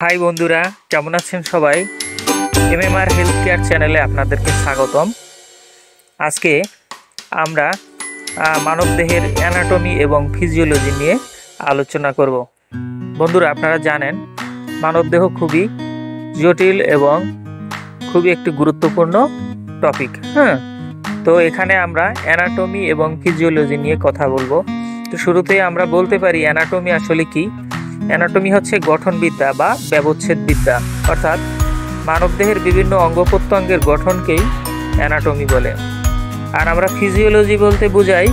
High বন্ধুরা, কেমন আছেন সবাই? এমএমআর হেলথ কেয়ার চ্যানেলে আপনাদেরকে স্বাগতম। আজকে আমরা মানবদেহের অ্যানাটমি এবং ফিজিওলজি নিয়ে আলোচনা করব। বন্ধুরা, আপনারা জানেন মানবদেহ খুবই জটিল এবং খুবই একটি গুরুত্বপূর্ণ টপিক। তো এখানে আমরা অ্যানাটমি এবং ফিজিওলজি নিয়ে কথা বলবো। তো শুরুতেই আমরা বলতে পারি অ্যানাটমি আসলে কি। অ্যানাটমি হচ্ছে গঠনবিদ্যা বা ব্যবচ্ছেদবিদ্যা, অর্থাৎ মানবদেহের বিভিন্ন অঙ্গ প্রত্যঙ্গের গঠনকেই অ্যানাটমি বলে। আর আমরা ফিজিওলজি বলতে বোঝাই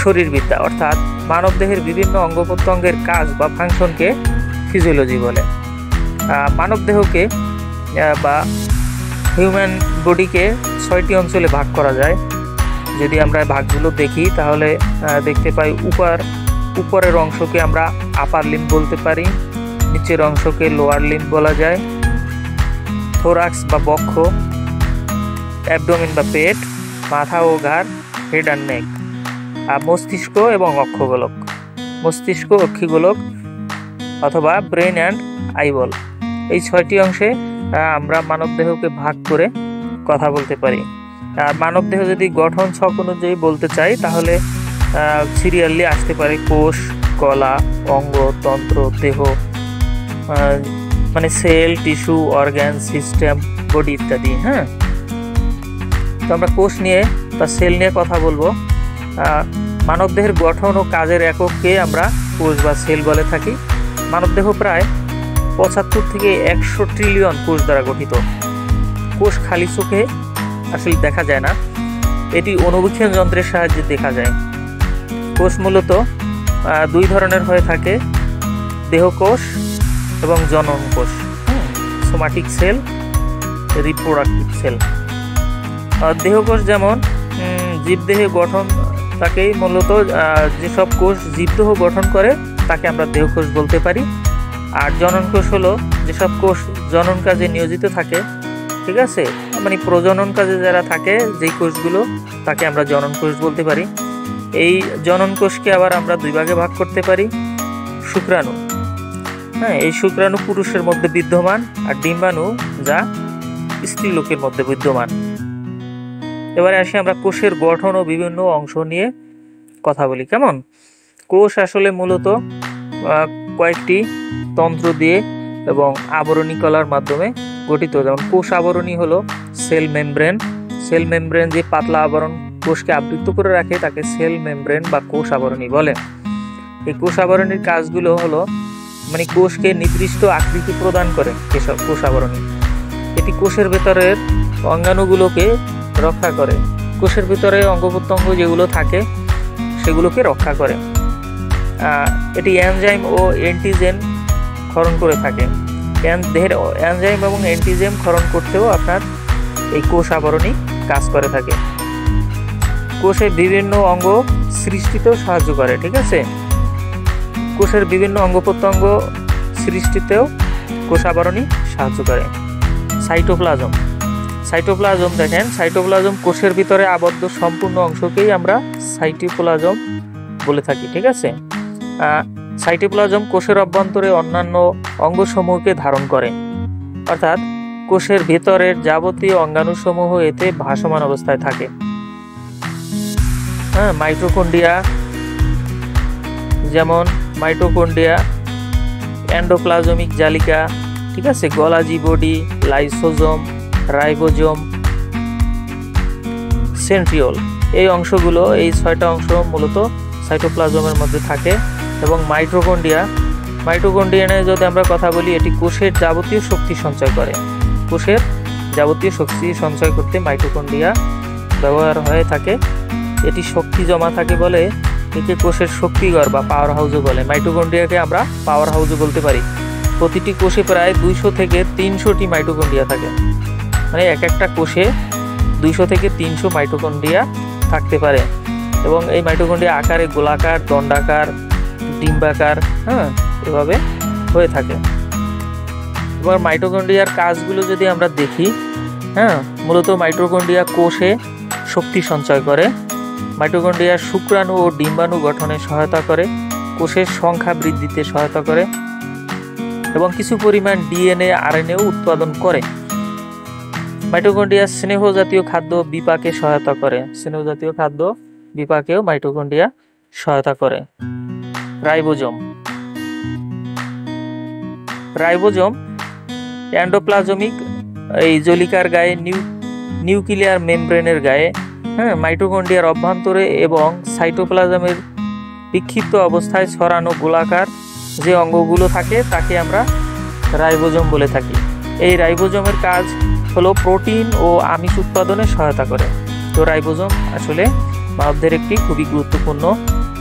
শরীরবিদ্যা, অর্থাৎ মানবদেহের বিভিন্ন অঙ্গ প্রত্যঙ্গের কাজ বা ফাংশনকে ফিজিওলজি বলে। মানবদেহকে বা হিউম্যান বডিকে 6টি অঞ্চলে ভাগ করা যায়। যদি আমরা ভাগগুলো দেখি তাহলে দেখতে পাই উপরের অংশকে আমরা আপার লিম্ব বলতে পারি, নিচের অংশকে লোয়ার লিম্ব বলা যায়, থোরাক্স বা বক্ষ, অ্যাবডোমেন বা পেট, মাথা ও ঘাড়, হেড অ্যান্ড নেক, আর মস্তিষ্ক এবং অক্ষগোলক, মস্তিষ্ক অক্ষিগোলক অথবা ব্রেন অ্যান্ড আইবল। এই 6টি অংশে আমরা মানবদেহকে ভাগ করে কথা বলতে পারি। মানবদেহ যদি গঠন ছক অনুযায়ী বলতে চাই তাহলে সিরিয়ালি আসতে পারে কোষ, কলা, অঙ্গ, তন্ত্র, দেহ, মানে cell, tissue, organ, system, body ইত্যাদি। তো আমরা কোষ নিয়ে বা সেল নিয়ে কথা বলবো। মানবদেহের গঠন ও কাজের একককে আমরা কোষ বা সেল বলে থাকি। মানবদেহ প্রায় 75 থেকে 100 ট্রিলিয়ন কোষ দ্বারা গঠিত। কোষ খালি চোখে আসলে দেখা যায় না, এটি অনুবীক্ষণ যন্ত্রের সাহায্যে দেখা যায়। কোষ মূলত 2 ধরনের হয়ে থাকে, দেহকোষ এবং জনন কোষ, সোমাটিক সেল, রিপ্রোডাক্টিভ সেল। দেহকোষ যেমন জীবদেহে গঠন তাকেই মূলত যেসব কোষ জীবদেহ গঠন করে তাকে আমরা দেহকোষ বলতে পারি। আর জনন কোষ হলো যেসব কোষ জনন কাজে নিয়োজিত থাকে, ঠিক আছে, মানে প্রজনন কাজে যারা থাকে যেই কোষগুলো, তাকে আমরা জনন কোষ বলতে পারি। এই জনন কোষকে আবার আমরা 2 ভাগে ভাগ করতে পারি। শুক্রাণু, এই শুক্রাণু পুরুষের মধ্যে বিদ্যমান, আর ডিম্বাণু যা স্ত্রীলোকের মধ্যে বিদ্যমান। এবারে আসি আমরা কোষের গঠন ও বিভিন্ন অংশ নিয়ে কথা বলি। কেমন? কোষ আসলে মূলত কয়েকটি তন্ত্র দিয়ে এবং আবরণী কলার মাধ্যমে গঠিত। যেমন কোষ আবরণী হলো সেল মেমব্রেন। সেল মেমব্রেন যে পাতলা আবরণ কোষকে আবৃত করে রাখে তাকে সেল মেমব্রেন বা কোষ আবরণী বলে। এই কোষ আবরণীর কাজগুলো হলো মানে কোষকে নির্দিষ্ট আকৃতি প্রদান করে এসব কোষ আবরণী। এটি কোষের ভেতরের অঙ্গাণুগুলোকে রক্ষা করে। কোষের ভিতরে অঙ্গ প্রত্যঙ্গ যেগুলো থাকে সেগুলোকে রক্ষা করে। এটি এনজাইম ও অ্যান্টিজেন ক্ষরণ করে থাকে। দেহের এনজাইম এবং অ্যান্টিজেন ক্ষরণ করতেও আপনার এই কোষ আবরণী কাজ করে থাকে। কোষের বিভিন্ন অঙ্গ সৃষ্টিতেও সাহায্য করে, ঠিক আছে। কোষের বিভিন্ন অঙ্গ প্রত্যঙ্গ সৃষ্টিতেও কোষ আবরণী সাহায্য করে। সাইটোপ্লাজম, সাইটোপ্লাজম দেখেন, সাইটোপ্লাজম কোষের ভিতরে আবদ্ধ সম্পূর্ণ অংশকেই আমরা সাইটোপ্লাজম বলে থাকি, ঠিক আছে। সাইটোপ্লাজম কোষের অভ্যন্তরে অন্যান্য অঙ্গসমূহকে ধারণ করে, অর্থাৎ কোষের ভেতরের যাবতীয় অঙ্গাণুসমূহ এতে ভাসমান অবস্থায় থাকে। মাইটোকন্ড্রিয়া, যেমন মাইটোকন্ড্রিয়া, এন্ডোপ্লাজমিক জালিকা, ঠিক আছে, গলাজি বডি, লাইসোজোম, রাইবোজোম, সেন্ট্রিওল, এই অংশগুলো, এই 6টা অংশ মূলত সাইটোপ্লাজমের মধ্যে থাকে। এবং মাইটোকন্ড্রিয়া নিয়ে যদি আমরা কথা বলি, এটি কোষের যাবতীয় শক্তি সঞ্চয় করে। কোষের যাবতীয় শক্তি সঞ্চয় করতে মাইটোকন্ড্রিয়া ব্যবহার হয়ে থাকে। এটি শক্তি জমা থাকে বলে একে কোষের শক্তিঘর বা পাওয়ার হাউসও বলে। মাইটোকন্ড্রিয়াকে আমরা পাওয়ার হাউসও বলতে পারি। প্রতিটি কোষে প্রায় 200 থেকে 300টি মাইটোকন্ড্রিয়া থাকে, মানে একটা কোষে 200 থেকে 300 মাইটোকন্ড্রিয়া থাকতে পারে। এবং এই মাইটোকন্ড্রিয়া আকারে গোলাকার, দণ্ডাকার, ডিম্বাকার, এভাবে হয়ে থাকে। এবার মাইটোকন্ড্রিয়ার কাজগুলো যদি আমরা দেখি, মূলত মাইটোকন্ড্রিয়া কোষে শক্তি সঞ্চয় করে। মাইটোকন্ড্রিয়া শুক্রাণু ও ডিম্বাণু গঠনে সহায়তা করে, কোষের সংখ্যা বৃদ্ধিতে সহায়তা করে, এবং কিছু পরিমাণ ডিএনএ আরএনএও উৎপাদন করে। মাইটোকন্ড্রিয়া স্নেহ জাতীয় খাদ্য বিপাকে সহায়তা করে। স্নেহ জাতীয় খাদ্য বিপাকেও মাইটোকন্ড্রিয়া সহায়তা করে। রাইবোজোম এন্ডোপ্লাজমিক এই জলিকার গায়ে নিউক্লিয়ার মেমব্রেনের গায়ে মাইটোকন্ড্রিয়ার অভ্যন্তরে এবং সাইটোপ্লাজমের বিক্ষিপ্ত অবস্থায় ছড়ানো গোলাকার যে অঙ্গগুলো থাকে তাকে আমরা রাইবোজোম বলে থাকি। এই রাইবোজোমের কাজ হলো প্রোটিন ও আমিষ উৎপাদনে সহায়তা করে। তো রাইবোজোম আসলে মানবদের একটি খুবই গুরুত্বপূর্ণ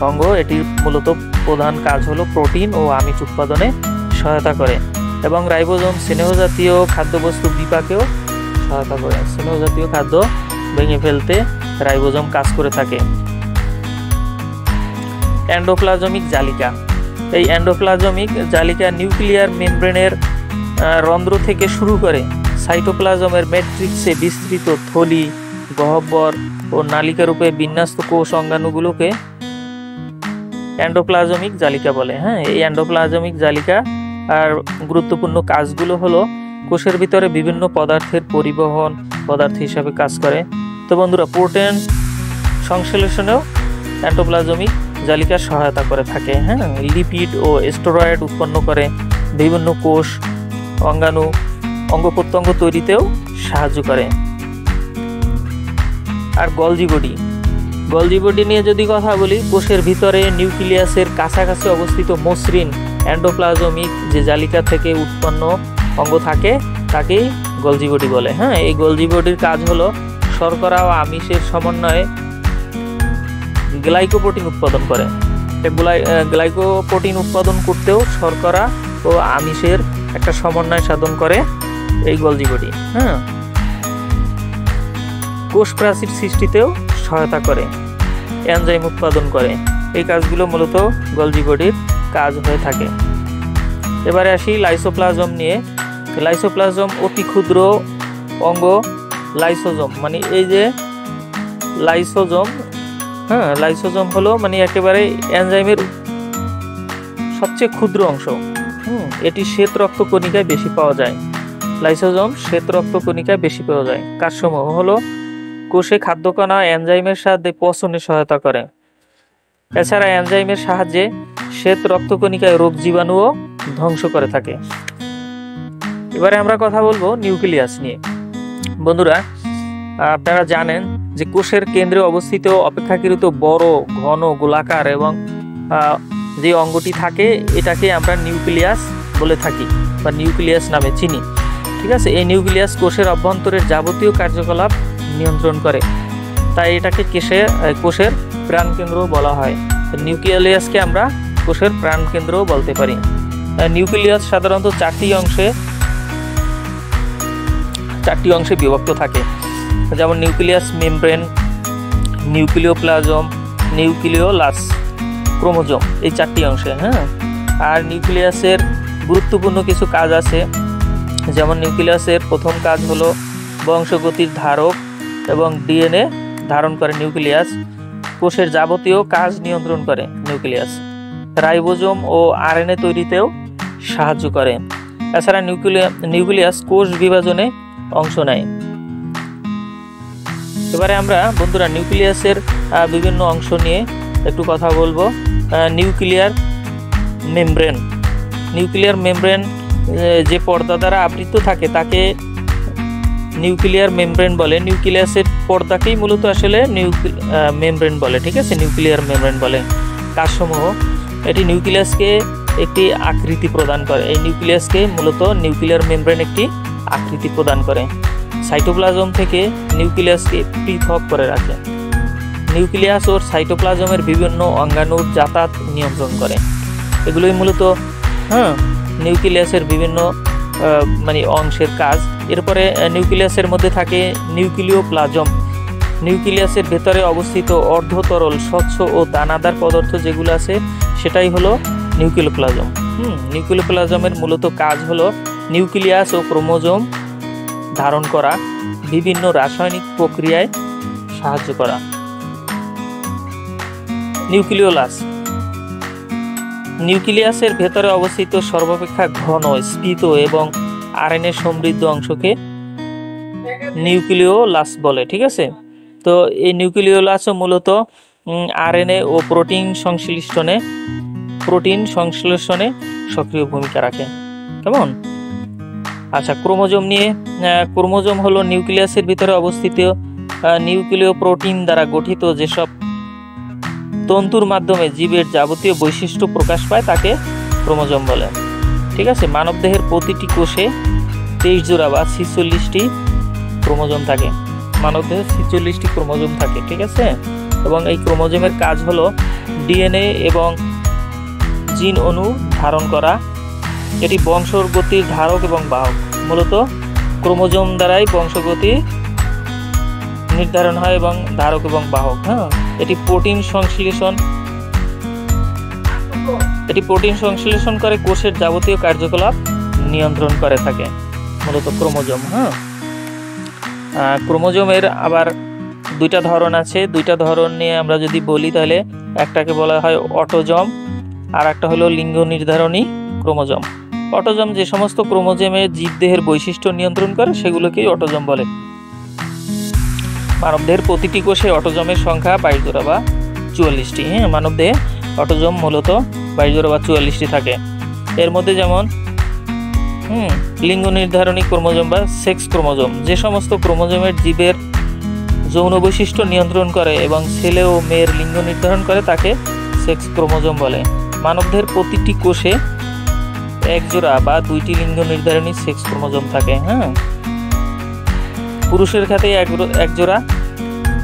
অঙ্গ। এটির মূলত প্রধান কাজ হলো প্রোটিন ও আমিষ উৎপাদনে সহায়তা করে এবং রাইবোজোম স্নেহজাতীয় খাদ্যবস্তু বিপাকেও সহায়তা করে। স্নেহজাতীয় খাদ্য ভেঙে ফেলতে রাইবোজোম কাজ করে থাকে। এন্ডোপ্লাজমিক জালিকা। এই এন্ডোপ্লাজমিক জালিকা নিউক্লিয়ার মেমব্রেনের রন্ধ্র থেকে শুরু করে সাইটোপ্লাজমের ম্যাট্রিক্সে বিস্তৃত থলি, গহ্বর ও নালিকা রূপে বিন্যস্ত কোষ অঙ্গাণুগুলোকে এন্ডোপ্লাজমিক জালিকা বলে। এই এন্ডোপ্লাজমিক জালিকা আর গুরুত্বপূর্ণ কাজগুলো হলো কোষের ভিতরে বিভিন্ন পদার্থের পরিবহন পদার্থ হিসাবে কাজ করে। তো বন্ধুরা, প্রোটিন সংশ্লেষণেও এন্ডোপ্লাজমিক জালিকা সহায়তা করে থাকে। লিপিড ও স্টেরয়েড উৎপন্ন করে, বিভিন্ন কোষ অঙ্গাণু অঙ্গ প্রত্যঙ্গ তৈরিতেও সাহায্য করে। আর গলজি বডি নিয়ে যদি কথা বলি, কোষের ভিতরে নিউক্লিয়াসের কাছাকাছি অবস্থিত মসৃণ এন্ডোপ্লাজমিক যে জালিকা থেকে উৎপন্ন অঙ্গ থাকে তাকেই গলজি বডি বলে। এই গলজি বডির কাজ হলো শর্করা ও আমিষের সমন্বয়ে গ্লাইকোপ্রোটিন উৎপাদন করে। গ্লাইকোপ্রোটিন উৎপাদন করতেও শর্করা ও আমিষের একটা সমন্বয় সাধন করে এই গলজি বডি। কোষ প্রাচীর সৃষ্টিতেও সহায়তা করে, এনজাইম উৎপাদন করে। এই কাজগুলো মূলত গলজি বডির কাজ হয়ে থাকে। এবারে আসি লাইসোপ্লাজম নিয়ে। লাইসোপ্লাজম অতি ক্ষুদ্র অঙ্গ লাইসোজোম, মানে এই যে লাইসোজোম হলো মানে একেবারে এনজাইমের সবচেয়ে ক্ষুদ্র অংশ। এটি শ্বেত রক্তকণিকায় বেশি পাওয়া যায়। লাইসোজোম শ্বেত রক্তকণিকায় বেশি পাওয়া যায়। কাজসমূহ হলো কোষে খাদ্যকণা এনজাইমের সাহায্যে পচনে সহায়তা করে। এছাড়া এনজাইমের সাহায্যে শ্বেত রক্তকণিকায় রোগ জীবাণুও ধ্বংস করে থাকে। এবারে আমরা কথা বলবো নিউক্লিয়াস নিয়ে। বন্ধুরা, আপনারা জানেন যে কোষের কেন্দ্রে অবস্থিত অপেক্ষাকৃত বড়, ঘন, গোলাকার এবং যে অঙ্গটি থাকে এটাকে আমরা নিউক্লিয়াস বলে থাকি বা নিউক্লিয়াস নামে চিনি। ঠিক আছে, এই নিউক্লিয়াস কোষের অভ্যন্তরের যাবতীয় কার্যকলাপ নিয়ন্ত্রণ করে, তাই এটাকে কোষের প্রাণকেন্দ্র বলা হয়। নিউক্লিয়াসকে আমরা কোষের প্রাণকেন্দ্রও বলতে পারি। নিউক্লিয়াস সাধারণত চারটি অংশে বিভক্ত থাকে, যেমন nucleus membrane, nucleoplasm, nucleolus, chromosome, এই চারটি অংশে। আর নিউক্লিয়াসের গুরুত্বপূর্ণ কিছু কাজ আছে, যেমন নিউক্লিয়াসের প্রথম কাজ হলো বংশগতির ধারক এবং ডিএনএ ধারণ করে। নিউক্লিয়াস কোষের যাবতীয় কাজ নিয়ন্ত্রণ করে। নিউক্লিয়াস রাইবোজোম ও আরএনএ তৈরিতেও সাহায্য করে। এছাড়া নিউক্লিয়াস কোষ বিভাজনে অংশ নেয়। এবারে আমরা বন্ধুরা নিউক্লিয়াসের বিভিন্ন অংশ নিয়ে একটু কথা বলবো। নিউক্লিয়ার মেমব্রেন যে পর্দা দ্বারা আবৃত থাকে তাকে নিউক্লিয়ার মেমব্রেন বলে। নিউক্লিয়াসের পর্দাকেই মূলত আসলে মেমব্রেন বলে। ঠিক আছে, নিউক্লিয়ার মেমব্রেন বলে। কাজসমূহ, এটি নিউক্লিয়াসকে একটি আকৃতি প্রদান করে। এই নিউক্লিয়াসকে মূলত নিউক্লিয়ার মেমব্রেন একটি আকৃতি প্রদান করে। সাইটোপ্লাজম থেকে নিউক্লিয়াসকে পৃথক করে রাখে। নিউক্লিয়াস ও সাইটোপ্লাজমের বিভিন্ন অঙ্গাণুর যাতায়াত নিয়ন্ত্রণ করে। এগুলোই মূলত নিউক্লিয়াসের বিভিন্ন অংশের কাজ। এরপরে নিউক্লিয়াসের মধ্যে থাকে নিউক্লিওপ্লাজম। নিউক্লিয়াসের ভেতরে অবস্থিত অর্ধতরল, স্বচ্ছ ও দানাদার পদার্থ যেগুলো আছে সেটাই হলো নিউক্লিওপ্লাজম। নিউক্লিওপ্লাজমের মূলত কাজ হলো নিউক্লিয়াস ও ক্রোমোজোম ধারণ করা, বিভিন্ন রাসায়নিক প্রক্রিয়ায় সাহায্য করা। নিউক্লিয়াসের ভেতরে অবস্থিত সর্বাপেক্ষা ঘন, স্ফীত এবং আরএনএ সমৃদ্ধ অংশকে নিউক্লিওলাস বলে। ঠিক আছে, তো এই নিউক্লিওলাসও মূলত আরএনএ ও প্রোটিন সংশ্লেষণে সক্রিয় ভূমিকা রাখে। কেমন? আচ্ছা, ক্রোমোজোম নিয়ে। ক্রোমোজোম হলো নিউক্লিয়াসের ভিতরে অবস্থিত নিউক্লিয় প্রোটিন দ্বারা গঠিত যেসব তন্তুর মাধ্যমে জীবের যাবতীয় বৈশিষ্ট্য প্রকাশ পায় তাকে ক্রোমোজোম বলে। ঠিক আছে, মানবদেহের প্রতিটি কোষে 23 জোড়া বা 46টি ক্রোমোজোম থাকে। মানবদেহে 46টি ক্রোমোজোম থাকে। ঠিক আছে, এবং এই ক্রোমোজোমের কাজ হলো ডিএনএ এবং জিন অণু ধারণ করা। এটি বংশগতির ধারক এবং বাহক। মূলত ক্রোমোজোম দ্বারাই বংশগতি নির্ধারণ হয় এবং ধারক এবং বাহক। এটি প্রোটিন সংশ্লেষণ করে কোষের যাবতীয় কার্যকলাপ নিয়ন্ত্রণ করে থাকে মূলত ক্রোমোজোম। ক্রোমোজোমের আবার দুইটা ধরন আছে। দুইটা ধরন নিয়ে আমরা যদি বলি তাহলে একটাকে বলা হয় অটোজম, আর একটা হলো লিঙ্গ নির্ধারণী ক্রোমোজোম। অটোজম যে সমস্ত ক্রোমোজোমে জীবদেহের বৈশিষ্ট্য নিয়ন্ত্রণ করে সেগুলোকেই অটোজম বলে। মানবদেহের প্রতিটি কোষে অটোজমের সংখ্যা 22 জোড়া বা 44টি। মানবদেহে অটোজম মূলত 22 জোড়া বা 44টি থাকে। এর মধ্যে যেমন লিঙ্গ নির্ধারণী ক্রোমোজোম বা সেক্স ক্রোমোজোম যে সমস্ত ক্রোমোজোমের জীবের যৌন বৈশিষ্ট্য নিয়ন্ত্রণ করে এবং ছেলে ও মেয়ের লিঙ্গ নির্ধারণ করে তাকে সেক্স ক্রোমোজোম বলে। মানবদেহের প্রতিটি কোষে 1 জোড়া বা 2টি লিঙ্গ নির্ধারণী সেক্স ক্রোমোজোম থাকে। পুরুষের ক্ষেত্রে 1 জোড়া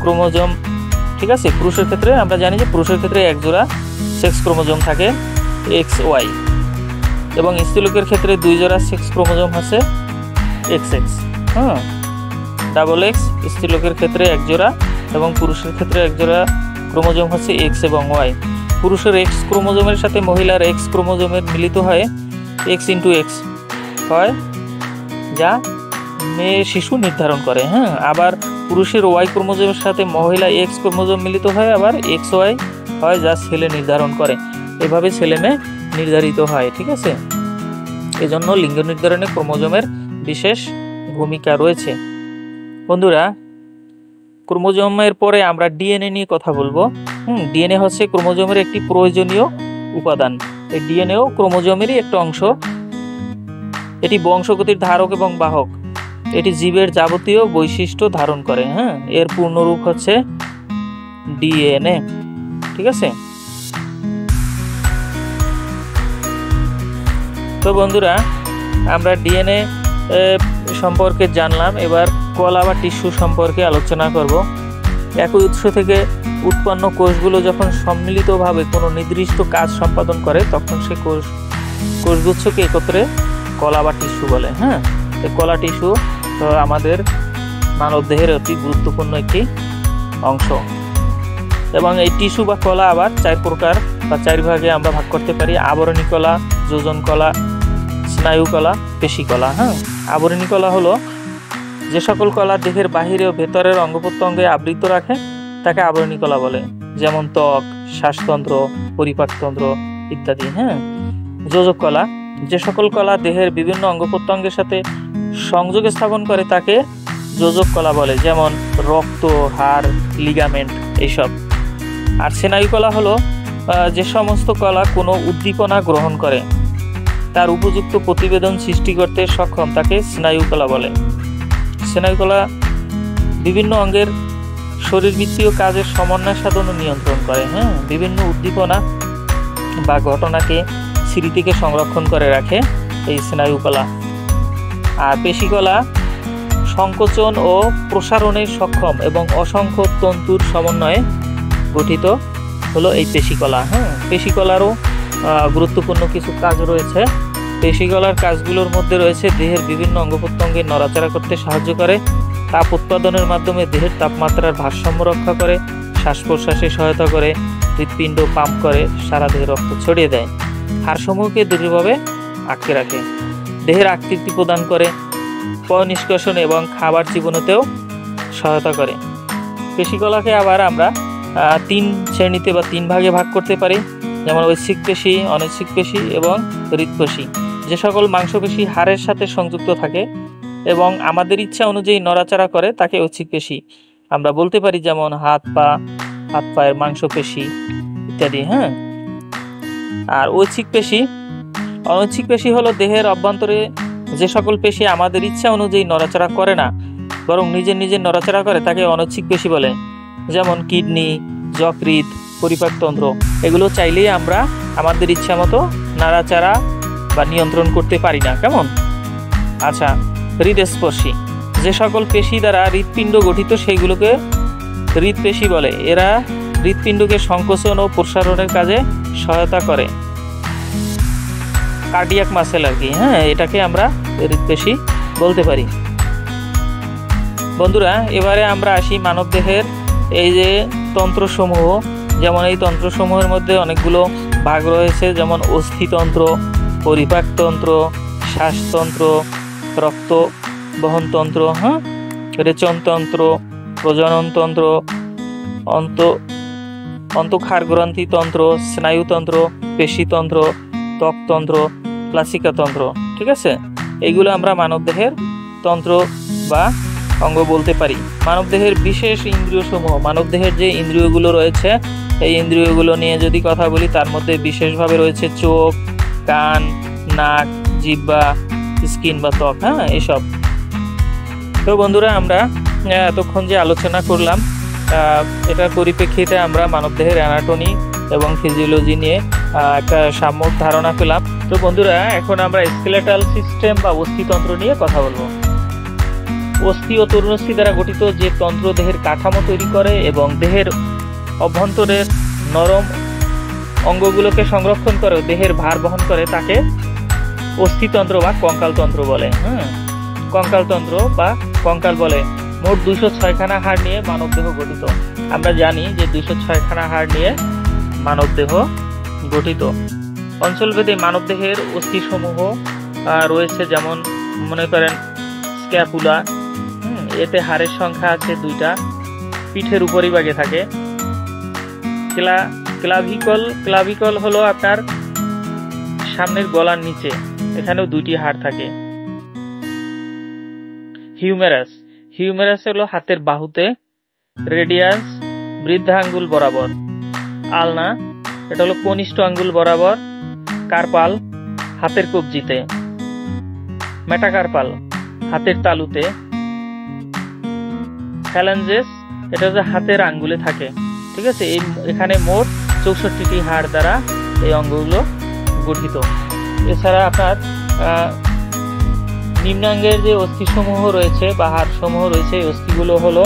ক্রোমোজোম। ঠিক আছে, পুরুষের ক্ষেত্রে আমরা জানি যে পুরুষের ক্ষেত্রে 1 জোড়া সেক্স ক্রোমোজোম থাকে XY, এবং স্ত্রীলোকের ক্ষেত্রে 2 জোড়া সেক্স ক্রোমোজোম আছে XX। ডাবল X স্ত্রীলোকের ক্ষেত্রে 1 জোড়া এবং পুরুষের ক্ষেত্রে 1 জোড়া ক্রোমোজোম হচ্ছে X এবং Y। পুরুষের X ক্রোমোজোমের সাথে মহিলার X ক্রোমোজোমের মিলিত হয়ে X হয়, যা মেয়ে শিশু নির্ধারণ করে। আবার পুরুষের Y ক্রোমোজোমের সাথে মহিলা X ক্রোমোজোম মিলিত হয় আবার XY হয়, যা ছেলে নির্ধারণ করে। এভাবে ছেলে মেয়ে নির্ধারিত হয়। ঠিক আছে, এজন্য লিঙ্গ নির্ধারণে ক্রোমোজোমের বিশেষ ভূমিকা রয়েছে। বন্ধুরা, ক্রোমোজোমের পরে আমরা ডিএনএ নিয়ে কথা বলবো। ডিএনএ হচ্ছে ক্রোমোজোমের একটি প্রয়োজনীয় উপাদান। এই ডিএনএও ক্রোমোজোমেরই একটা অংশ। এটি বংশগতির ধারক এবং বাহক। এটি জীবের যাবতীয় বৈশিষ্ট্য ধারণ করে। এর পূর্ণরূপ হচ্ছে ডিএনএ। ঠিক আছে, তো বন্ধুরা আমরা ডিএনএ সম্পর্কে জানলাম। এবার কলা বা টিস্যু সম্পর্কে আলোচনা করব। একই উৎস থেকে উৎপন্ন কোষগুলো যখন সম্মিলিতভাবে কোনো নির্দিষ্ট কাজ সম্পাদন করে তখন সে কোষগুচ্ছকে একত্রে কলা বা টিস্যু বলে। এই কলা টিস্যু আমাদের মানবদেহের অতি গুরুত্বপূর্ণ একটি অংশ, এবং এই টিস্যু বা কলা আবার 4 প্রকার বা 4 ভাগে আমরা ভাগ করতে পারি: আবরণী কলা, যোজন কলা, স্নায়ু কলা, পেশি কলা। আবরণী কলা হলো যে সকল কলা দেহের বাহিরে ও ভেতরের অঙ্গ প্রত্যঙ্গে আবৃত রাখে তাকে আবরণী কলা বলে, যেমন ত্বক, শ্বাসতন্ত্র, পরিপাকতন্ত্র ইত্যাদি। যোজক কলা যে সকল কলা দেহের বিভিন্ন অঙ্গ প্রত্যঙ্গের সাথে সংযোগ স্থাপন করে তাকে যোজক কলা বলে, যেমন রক্ত, হাড়, লিগামেন্ট এইসব। আর স্নায়ু কলা হলো যে সমস্ত কলা কোনো উদ্দীপনা গ্রহণ করে তার উপযুক্ত প্রতিবেদন সৃষ্টি করতে সক্ষম তাকে স্নায়ু কলা বলে। স্নায়ু কলা বিভিন্ন অঙ্গের শরীরবৃত্তীয় কাজের সমন্বয় সাধন ও নিয়ন্ত্রণ করে। বিভিন্ন উদ্দীপনা বা ঘটনাকে স্মৃতিকে সংরক্ষণ করে রাখে এই স্নায়ু কলা। আর পেশি কলা সংকোচন ও প্রসারণে সক্ষম এবং অসংখ্য তন্তুর সমন্বয়ে গঠিত হলো এই পেশিকলা। পেশিকলারও গুরুত্বপূর্ণ কিছু কাজ রয়েছে। পেশিকলার কাজগুলোর মধ্যে রয়েছে দেহের বিভিন্ন অঙ্গ প্রত্যঙ্গে নড়াচড়া করতে সাহায্য করে, তাপ উৎপাদনের মাধ্যমে দেহের তাপমাত্রার ভারসাম্য রক্ষা করে, শ্বাস প্রশ্বাসে সহায়তা করে, হৃৎপিণ্ড পাম্প করে, সারা দেহে রক্ত ছড়িয়ে দেয়, হাড়সমূহকে দৃঢ়ভাবে আটকে রাখে, দেহের আকৃতি প্রদান করে, পয় নিষ্কাশন এবং খাবার চিবানোতেও সহায়তা করে। পেশিকলাকে আবার আমরা 3 শ্রেণীতে বা 3 ভাগে ভাগ করতে পারি। যেমন ঐচ্ছিক পেশি, অনৈচ্ছিক পেশি এবং হৃৎপেশি। যে সকল মাংসপেশি হাড়ের সাথে সংযুক্ত থাকে এবং আমাদের ইচ্ছা অনুযায়ী নড়াচড়া করে তাকে ঐচ্ছিক পেশি আমরা বলতে পারি, যেমন হাত পায়ের মাংসপেশি ইত্যাদি। হ্যাঁ, আর ঐচ্ছিক পেশি, অনৈচ্ছিক পেশি হলো দেহের অভ্যন্তরে যে সকল পেশি আমাদের ইচ্ছা অনুযায়ী নড়াচড়া করে না, বরং নিজের নিজের নড়াচড়া করে তাকে অনৈচ্ছিক পেশি বলে। যেমন কিডনি, যকৃৎ, পরিপাকতন্ত্র, এগুলো চাইলেই আমরা আমাদের ইচ্ছা মতো নাড়াচাড়া বা নিয়ন্ত্রণ করতে পারি না। কেমন? আচ্ছা, হৃদস্পর্শী, যে সকল পেশি দ্বারা হৃৎপিণ্ড গঠিত সেইগুলোকে হৃৎপেশি বলে। এরা হৃৎপিণ্ডকে সংকোচন ও প্রসারণের কাজে সহায়তা করে। কার্ডিয়াক মাসেল আর কি, হ্যাঁ, এটাকে আমরা হৃৎপেশি বলতে পারি। বন্ধুরা, এবারে আমরা আসি মানবদেহের এই যে তন্ত্রসমূহ। যেমন এই তন্ত্রসমূহের মধ্যে অনেকগুলো ভাগ রয়েছে, যেমন অস্থিতন্ত্র, পরিপাকতন্ত্র, শ্বাসতন্ত্র, রক্ত বহনতন্ত্র, হ্যাঁ, রেচনতন্ত্র, প্রজননতন্ত্র, অন্তঃক্ষারগ্রন্থিতন্ত্র, স্নায়ুতন্ত্র, পেশিতন্ত্র, ত্বকতন্ত্র, প্লাসিকাতন্ত্র। ঠিক আছে, এইগুলো আমরা মানবদেহের তন্ত্র বা অঙ্গ বলতে পারি। মানবদেহের বিশেষ ইন্দ্রিয়সমূহ, মানবদেহের যে ইন্দ্রিয়গুলো রয়েছে এই ইন্দ্রিয়গুলো নিয়ে যদি কথা বলি, তার মধ্যে বিশেষভাবে রয়েছে চোখ, কান, নাক, জিহ্বা, স্কিন বা ত্বক, হ্যাঁ, এসব। তো বন্ধুরা, আমরা এতক্ষণ যে আলোচনা করলাম এটার পরিপ্রেক্ষিতে আমরা মানবদেহের অ্যানাটমি এবং ফিজিওলজি নিয়ে একটা সাম্যক ধারণা পেলাম। তো বন্ধুরা, এখন আমরা স্কেলেটাল সিস্টেম বা অস্থিতন্ত্র নিয়ে কথা বলবো। অস্থি ও তরুণস্থি দ্বারা গঠিত যে তন্ত্র দেহের কাঠামো তৈরি করে এবং দেহের অভ্যন্তরের নরম অঙ্গগুলোকে সংরক্ষণ করে, দেহের ভার বহন করে, তাকে অস্থিতন্ত্র বা কঙ্কালতন্ত্র বলে। কঙ্কালতন্ত্র বা কঙ্কাল বলে। মোট 206খানা হাড় নিয়ে মানবদেহ গঠিত। আমরা জানি যে 206খানা হাড় নিয়ে মানবদেহ গঠিত। অঞ্চলভেদে মানবদেহের অস্থিসমূহ রয়েছে, যেমন মনে করেন স্ক্যাপুলা, এতে হাড়ের সংখ্যা আছে 2টা, পিঠের উপরিভাগে থাকে। ক্লাভিকল হলো আপনার সামনের গলার নিচে, এখানেও 2টি হাড় থাকে। হিউমেরাস হলো হাতের বাহুতে, রেডিয়াস বৃদ্ধা আঙ্গুল বরাবর, আলনা এটা হলো কনিষ্ঠ আঙ্গুল বরাবর, কার্পাল হাতের কবজিতে, মেটাকার্পাল হাতের তালুতে, ফ্যালেঞ্জেস এটা হচ্ছে হাতের আঙ্গুলে থাকে। ঠিক আছে, এখানে মোট 64টি হাড় দ্বারা এই অঙ্গগুলো গঠিত। এছাড়া আপনার নিম্নাঙ্গের যে অস্থিসমূহ রয়েছে বা হাড়সমূহ রয়েছে, এই অস্থিগুলো হলো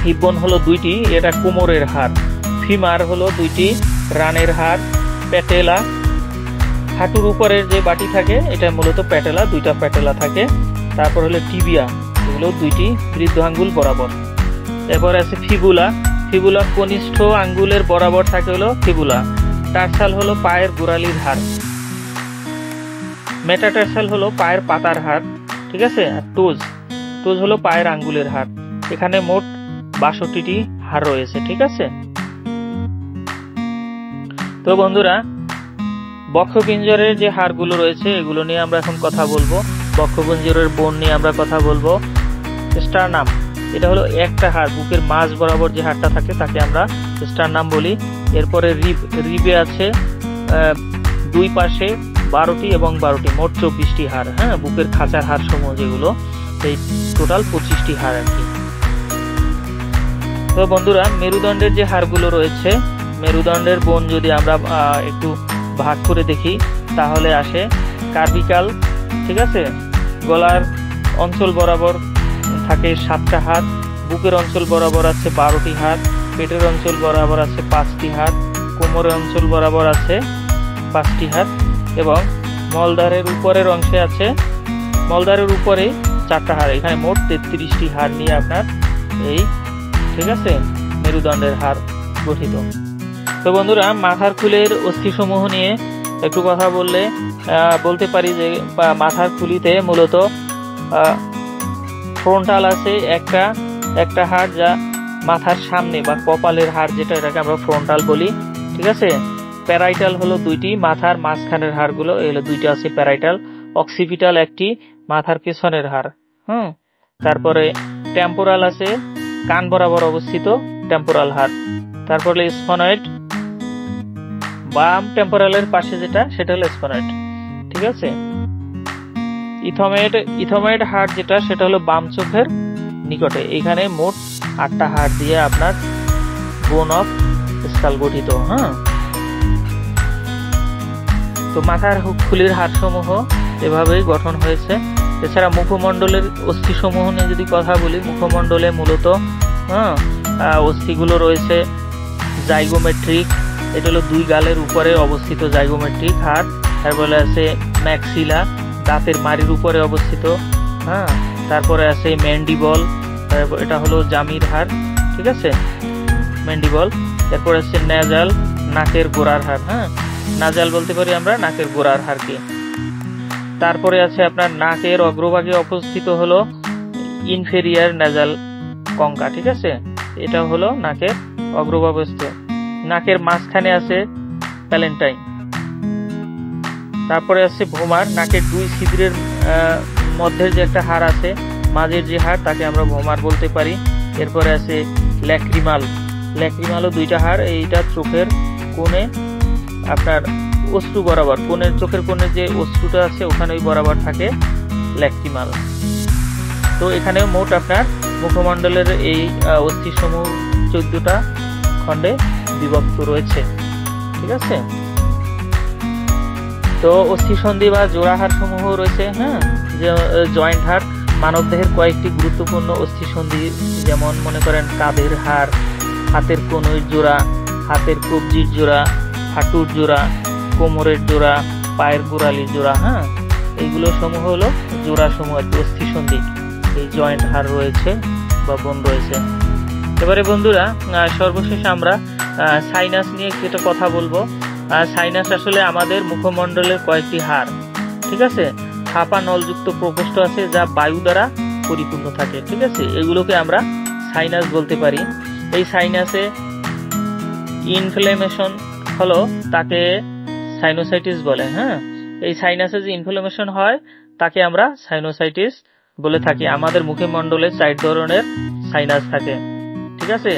হিপবোন হলো 2টি, এটা কোমরের হাড়। ফিমার হলো 2টি রানের হাড়। প্যাটেলা হাঁটুর উপরের যে বাটি থাকে এটা মূলত প্যাটেলা, 2টা প্যাটেলা থাকে। তারপর হলো টিবিয়া, এগুলো 2টি বৃদ্ধ আঙ্গুল বরাবর। এরপর আছে ফিবুলা কনিষ্ঠ আঙ্গুলের বরাবর থাকে হলো ফিবুলা। টার্সাল হলো পায়ের গোড়ালির হাড়। মেটাটার্সাল হলো পায়ের পাতার হাড়। ঠিক আছে, আর টোজ হলো পায়ের আঙ্গুলের হাড়। এখানে মোট 62টি হাড় রয়েছে। ঠিক আছে, তো বন্ধুরা, বক্ষপিঞ্জরের যে হাড়গুলো রয়েছে এগুলো নিয়ে আমরা এখন কথা বলবো। বক্ষপিঞ্জরের বোন নিয়ে আমরা কথা বলবো। স্টারনাম এটা হলো একটা হাড়, বুকের মাঝ বরাবর যে হাড়টা থাকে তাকে আমরা স্টারনাম বলি। এরপরে রিবে আছে 2 পাশে 12টি এবং 12টি, মোট 24টি হাড়। হ্যাঁ, বুকের খাঁচার হাড় সমূহ যেগুলো, এই টোটাল 25টি হাড় আর কি। তো বন্ধুরা, মেরুদণ্ডের যে হাড়গুলো রয়েছে, মেরুদণ্ডের বোন যদি আমরা একটু ভাগ করে দেখি তাহলে আসে কার্ভিকাল। ঠিক আছে, গলার অঞ্চল বরাবর থাকে 7টা হাড়, বুকের অঞ্চল বরাবর আছে 12টি হাড়, পেটের অঞ্চল বরাবর আছে 5টি হাড়, কোমরের অঞ্চল বরাবর আছে 5টি হাড় এবং মলদ্বারের উপরের অংশে আছে, মলদ্বারের উপরে 4টা হাড়। এখানে মোট 33টি হাড় নিয়ে আপনার এই, ঠিক আছে, মেরুদণ্ডের হাড় গঠিত। তো বন্ধুরা, মাথার খুলের অস্থিসমূহ নিয়ে একটু কথা বলতে পারি যে মাথার খুলিতে মূলত ফ্রন্টাল আছে একটা হাড়, যা মাথার সামনে বা কপালের হাড় যেটা, এটাকে আমরা ফ্রন্টাল বলি, ঠিক আছে। প্যারাইটাল হলো দুইটি, মাথার মাঝখানের হাড়গুলো এগুলো দুইটা আছে প্যারাইটাল। অক্সিপিটাল একটি, মাথার পেছনের হাড়। তারপরে টেম্পোরাল আছে, কান বরাবর অবস্থিত টেম্পোরাল হাড়। তারপরে স্ফনয়েড, বাম টেম্পোরালের পাশে যেটা সেটা হলো স্ফনয়েড, ঠিক আছে। ইথোময়েড হাড় যেটা সেটা হলো বাম চোখের নিকটে। এখানে মোট 8টা হাড় দিয়ে আপনার বোন অফ স্কাল গঠিত। তো মাথার খুলির হাড়সমূহ এভাবেই গঠন হয়েছে। এছাড়া মুখমণ্ডলের অস্থিসমূহ নিয়ে যদি কথা বলি, মুখমণ্ডলে মূলত অস্থিগুলো রয়েছে জাইগোমেট্রিক, এটা হলো 2 গালের উপরে অবস্থিত জাইগোমেট্রিক হাড়। তারপরে আছে ম্যাক্সিলা, দাঁতের মাড়ির উপরে অবস্থিত। তারপরে আছে ম্যান্ডিবল, এটা হলো জামির হাড়, ঠিক আছে, ম্যান্ডিবল। তারপরে আছে নেজাল, নাকের গোড়ার হাড়। নাজাল বলতে পারি আমরা নাকের গোড়ার হাড়কে। তারপরে আছে আপনার নাকের অগ্রভাগে অবস্থিত হলো ইনফেরিয়ার নেজাল কঙ্কা, ঠিক আছে, এটা হলো নাকের অগ্রভাগস্থ। নাকের মাঝখানে আছে প্যালেন্টাইন। তারপরে আছে ভোমার, নাকের 2 ছিদ্রের মধ্যে যে একটা হাড় আছে, মাঝের যে হাড়, তাকে আমরা ভোমার বলতে পারি। এরপরে আছে ল্যাক্রিমাল, ল্যাক্রিমালও 2টা হাড়, এইটা চোখের কোণে আপনার অশ্রু বরাবর, চোখের কোণে যে অশ্রুটা আছে ওখানে বরাবর থাকে ল্যাক্রিমাল। তো এখানে মোট আপনার মুখমণ্ডলের এই অস্থিসমূহ 14টা খণ্ডে বিভক্ত রয়েছে, ঠিক আছে। তো অস্থিসন্ধি বা জোড়াহাড় সমূহ রয়েছে, যে জয়েন্ট হাড়। মানবদেহের কয়েকটি গুরুত্বপূর্ণ অস্থিসন্ধি, যেমন মনে করেন কাঁধের হাড়, হাতের কনুইর জোড়া, হাতের কবজির জোড়া, হাঁটুর জোড়া, কোমরের জোড়া, পায়ের গোড়ালির জোড়া। এইগুলো সমূহ হলো জোড়া সমূহ, অস্থিসন্ধি, এই জয়েন্ট হাড় রয়েছে বা বোন রয়েছে। এবারে বন্ধুরা সর্বশেষ আমরা সাইনাস নিয়ে একটা কথা বলবো। সাইনাস আসলে আমাদের মুখমণ্ডলের কয়েকটি হাড়, ঠিক আছে। ফাঁপা নলযুক্ত প্রকোষ্ঠ আছে যা বায়ু দ্বারা পরিপূর্ণ থাকে, ঠিক আছে, এগুলোকে আমরা সাইনাস বলতে পারি। এই সাইনাসে ইনফ্লেমেশন হলো তাকে সাইনোসাইটিস বলে। এই সাইনাসে যে ইনফ্লেমেশন হয় তাকে আমরা সাইনোসাইটিস বলে থাকি। আমাদের মুখমণ্ডলে 4 ধরনের সাইনাস থাকে, ঠিক আছে।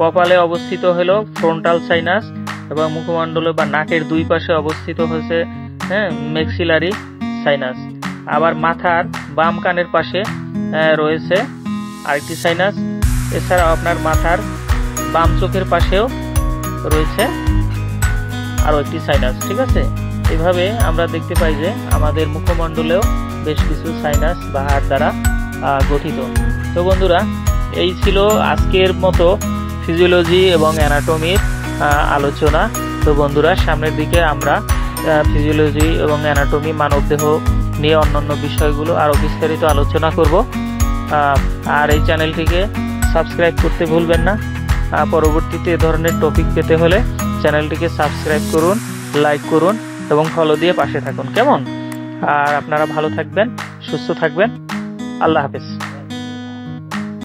কপালে অবস্থিত হলো ফ্রন্টাল সাইনাস, এবং মুখমণ্ডলে বা নাকের 2 পাশে অবস্থিত হয়েছে ম্যাক্সিলারি সাইনাস। আবার মাথার বাম কানের পাশে রয়েছে আরেকটি সাইনাস। এছাড়াও আপনার মাথার বাম চোখের পাশেও রয়েছে আরো একটি সাইনাস, ঠিক আছে। এভাবে আমরা দেখতে পাই যে আমাদের মুখমণ্ডলেও বেশ কিছু সাইনাস বা হাড় দ্বারা গঠিত। তো বন্ধুরা এই ছিল আজকের মতো ফিজিওলজি এবং অ্যানাটমির আলোচনা। তো বন্ধুরা সামনের দিকে আমরা ফিজিওলজি এবং অ্যানাটমি, মানবদেহ নিয়ে অন্যান্য বিষয়গুলো আরো বিস্তারিত আলোচনা করব। আর এই চ্যানেলটিকে সাবস্ক্রাইব করতে ভুলবেন না। পরবর্তীতে এ ধরনের টপিক পেতে হলে চ্যানেলটিকে সাবস্ক্রাইব করুন, লাইক করুন এবং ফলো দিয়ে পাশে থাকুন, কেমন? আর আপনারা ভালো থাকবেন, সুস্থ থাকবেন। আল্লাহ হাফেজ।